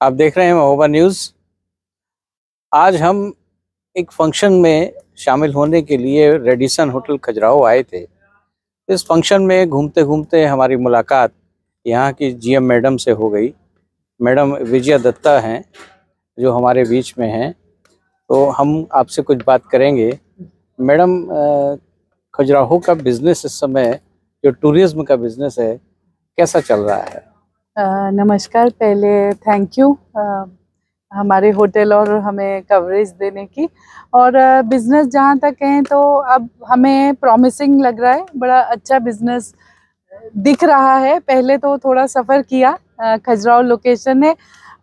आप देख रहे हैं महोबा न्यूज़। आज हम एक फंक्शन में शामिल होने के लिए रेडिसन होटल खजुराहो आए थे। इस फंक्शन में घूमते घूमते हमारी मुलाकात यहाँ की जीएम मैडम से हो गई। मैडम विजया दत्ता हैं जो हमारे बीच में हैं, तो हम आपसे कुछ बात करेंगे। मैडम, खजुराहो का बिजनेस इस समय जो टूरिज्म का बिजनेस है कैसा चल रहा है? नमस्कार। पहले थैंक यू हमारे होटल और हमें कवरेज देने की। और बिज़नेस जहाँ तक है तो अब हमें प्रॉमिसिंग लग रहा है, बड़ा अच्छा बिज़नेस दिख रहा है। पहले तो थोड़ा सफ़र किया खजुराहो लोकेशन ने,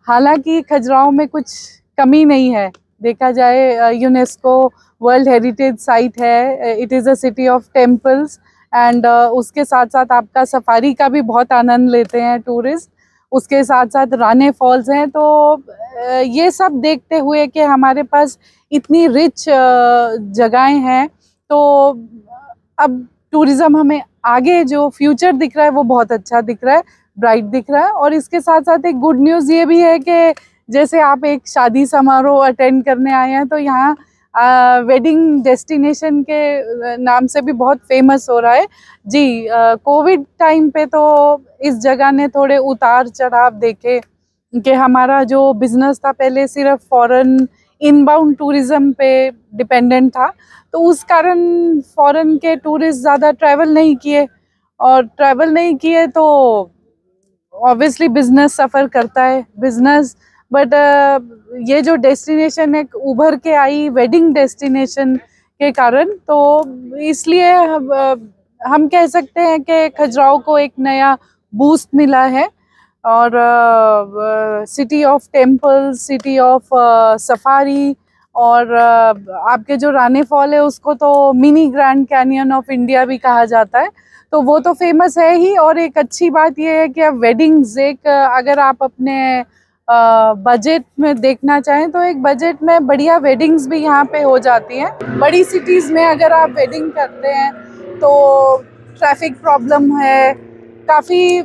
हालांकि खजुराहो में कुछ कमी नहीं है। देखा जाए यूनेस्को वर्ल्ड हेरिटेज साइट है, it is a city of temples and उसके साथ साथ आपका सफारी का भी बहुत आनंद लेते हैं टूरिस्ट। उसके साथ साथ राने फॉल्स हैं। तो ये सब देखते हुए कि हमारे पास इतनी रिच जगहें हैं, तो अब टूरिज़्म हमें आगे जो फ्यूचर दिख रहा है वो बहुत अच्छा दिख रहा है, ब्राइट दिख रहा है। और इसके साथ साथ एक गुड न्यूज़ ये भी है कि जैसे आप एक शादी समारोह अटेंड करने आए हैं तो यहाँ वेडिंग डेस्टिनेशन के नाम से भी बहुत फेमस हो रहा है जी। कोविड टाइम पे तो इस जगह ने थोड़े उतार चढ़ाव देखे कि हमारा जो बिजनेस था पहले सिर्फ फॉरेन इनबाउंड टूरिज्म पे डिपेंडेंट था, तो उस कारण फॉरेन के टूरिस्ट ज़्यादा ट्रैवल नहीं किए, और ट्रैवल नहीं किए तो ऑब्वियसली बिजनेस सफ़र करता है बिजनेस। बट ये जो डेस्टिनेशन एक उभर के आई वेडिंग डेस्टिनेशन के कारण, तो इसलिए हम कह सकते हैं कि खजुराहो को एक नया बूस्ट मिला है। और city of temples, city of safari, और आपके जो राने फॉल है उसको तो mini grand canyon of India भी कहा जाता है, तो वो तो फेमस है ही। और एक अच्छी बात ये है कि अब वेडिंग्स अगर आप अपने बजट में देखना चाहें तो एक बजट में बढ़िया वेडिंग्स भी यहाँ पे हो जाती हैं। बड़ी सिटीज़ में अगर आप वेडिंग करते हैं तो ट्रैफिक प्रॉब्लम है, काफ़ी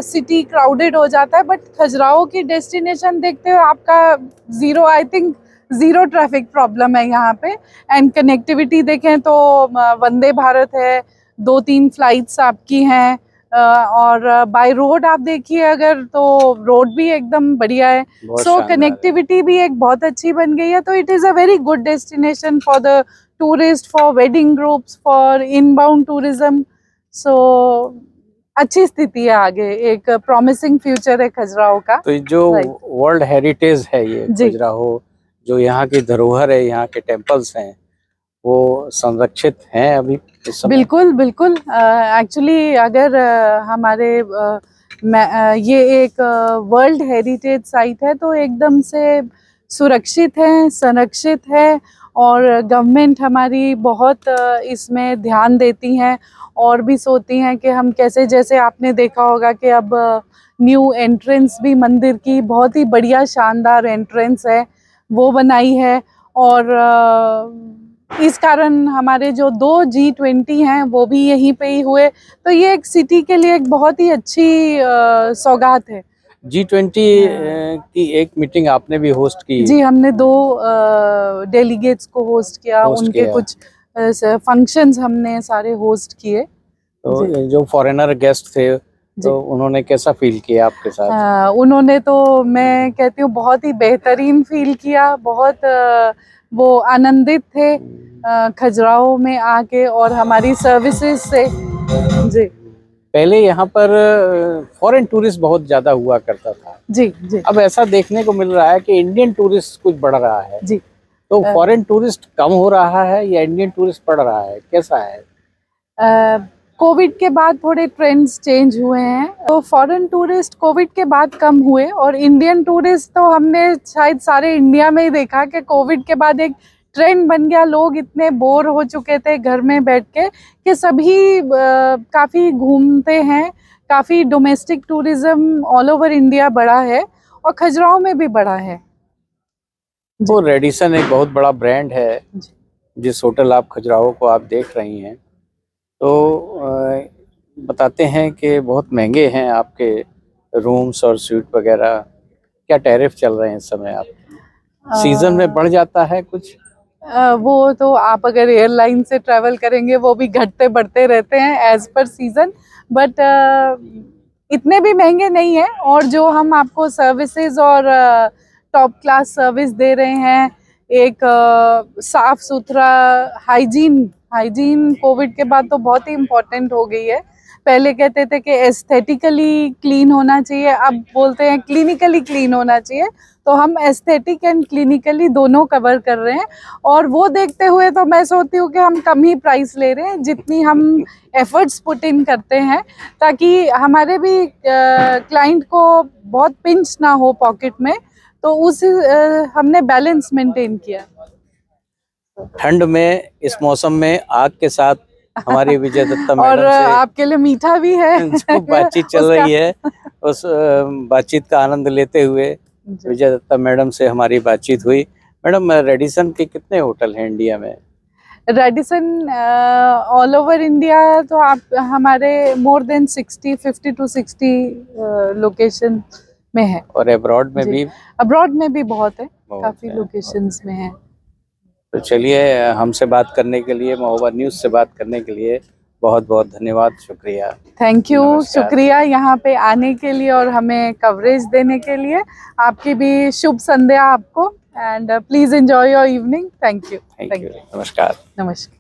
सिटी क्राउडेड हो जाता है। बट खजुराहो की डेस्टिनेशन देखते हुए आपका ज़ीरो ट्रैफिक प्रॉब्लम है यहाँ पे। एंड कनेक्टिविटी देखें तो वंदे भारत है, 2-3 फ्लाइट्स आपकी हैं, और बाय रोड आप देखिए अगर तो रोड भी एकदम बढ़िया है। सो कनेक्टिविटी भी एक बहुत अच्छी बन गई है। तो it is a very good destination for the tourist, for wedding groups, for inbound tourism. So अच्छी स्थिति है, आगे एक प्रॉमिसिंग फ्यूचर है खजुराहो का। तो जो वर्ल्ड हेरिटेज है ये खजुराहो, जो यहाँ की धरोहर है, यहाँ के टेम्पल्स हैं, वो संरक्षित हैं अभी इस समय? बिल्कुल बिल्कुल। एक्चुअली अगर हमारे ये एक वर्ल्ड हेरिटेज साइट है तो एकदम से सुरक्षित है, संरक्षित है। और गवर्नमेंट हमारी बहुत इसमें ध्यान देती हैं और भी सोचती हैं कि हम कैसे, जैसे आपने देखा होगा कि अब न्यू एंट्रेंस भी मंदिर की बहुत ही बढ़िया शानदार एंट्रेंस है वो बनाई है। और इस कारण हमारे जो 2 G20 हैं वो भी यहीं पे ही हुए, तो ये एक सिटी के लिए एक बहुत ही अच्छी सौगात है। G20 की एक मीटिंग आपने भी होस्ट की? जी, हमने 2 डेलीगेट्स को होस्ट किया, उनके कुछ फंक्शंस हमने सारे होस्ट किए। तो जो फॉरेनर गेस्ट थे तो उन्होंने कैसा फील किया आपके साथ? उन्होंने तो मैं कहती हूँ बहुत ही बेहतरीन फील किया, बहुत वो आनंदित थे खजुराहो में आके और हमारी सर्विसेज से। जी, पहले यहाँ पर फॉरेन टूरिस्ट बहुत ज्यादा हुआ करता था। जी जी। अब ऐसा देखने को मिल रहा है कि इंडियन टूरिस्ट कुछ बढ़ रहा है जी। तो फॉरेन टूरिस्ट कम हो रहा है या इंडियन टूरिस्ट बढ़ रहा है, कैसा है? कोविड के बाद थोड़े ट्रेंड्स चेंज हुए हैं, तो फॉरेन टूरिस्ट कोविड के बाद कम हुए, और इंडियन टूरिस्ट तो हमने शायद सारे इंडिया में ही देखा कि कोविड के बाद एक ट्रेंड बन गया। लोग इतने बोर हो चुके थे घर में बैठ के कि सभी काफ़ी घूमते हैं। काफ़ी domestic tourism all over India बढ़ा है और खजुराहो में भी बढ़ा है। वो रेडिसन एक बहुत बड़ा ब्रांड है। जिस होटल आप खजुराहो को आप देख रही हैं तो बताते हैं कि बहुत महंगे हैं आपके रूम्स और स्वीट वगैरह, क्या टैरिफ चल रहे हैं इस समय? आप सीजन में बढ़ जाता है कुछ? वो तो आप अगर एयरलाइन से ट्रैवल करेंगे वो भी घटते बढ़ते रहते हैं एज पर सीजन, बट इतने भी महंगे नहीं है। और जो हम आपको सर्विसेज और टॉप क्लास सर्विस दे रहे हैं, एक साफ सुथरा हाइजीन कोविड के बाद तो बहुत ही इम्पोर्टेंट हो गई है। पहले कहते थे कि एस्थेटिकली क्लीन होना चाहिए, अब बोलते हैं क्लिनिकली क्लीन होना चाहिए। तो हम एस्थेटिक एंड क्लिनिकली दोनों कवर कर रहे हैं। और वो देखते हुए तो मैं सोचती हूँ कि हम कम ही प्राइस ले रहे हैं जितनी हम एफर्ट्स पुट इन करते हैं, ताकि हमारे भी क्लाइंट को बहुत पिंच ना हो पॉकेट में। तो उस हमने बैलेंस मेंटेन किया। ठंड में इस मौसम में आग के साथ हमारी विजय दत्ता मैडम और से आपके लिए मीठा भी है जो बातचीत चल रही है, उस बातचीत का आनंद लेते हुए विजय दत्ता मैडम से हमारी बातचीत हुई। मैडम, रेडिसन के कितने होटल हैं इंडिया में? रेडिसन ऑल ओवर इंडिया तो आप हमारे मोर देन 50 to 60 लोकेशन में है। और अब्रॉड में भी? अब्रॉड में भी बहुत है, काफी लोकेशंस में है। तो चलिए, हमसे बात करने के लिए, महोबा न्यूज़ से बात करने के लिए बहुत बहुत धन्यवाद, शुक्रिया। थैंक यू, शुक्रिया यहाँ पे आने के लिए और हमें कवरेज देने के लिए। आपकी भी शुभ संध्या आपको, and please enjoy your evening. Thank you. नमस्कार। नमस्कार।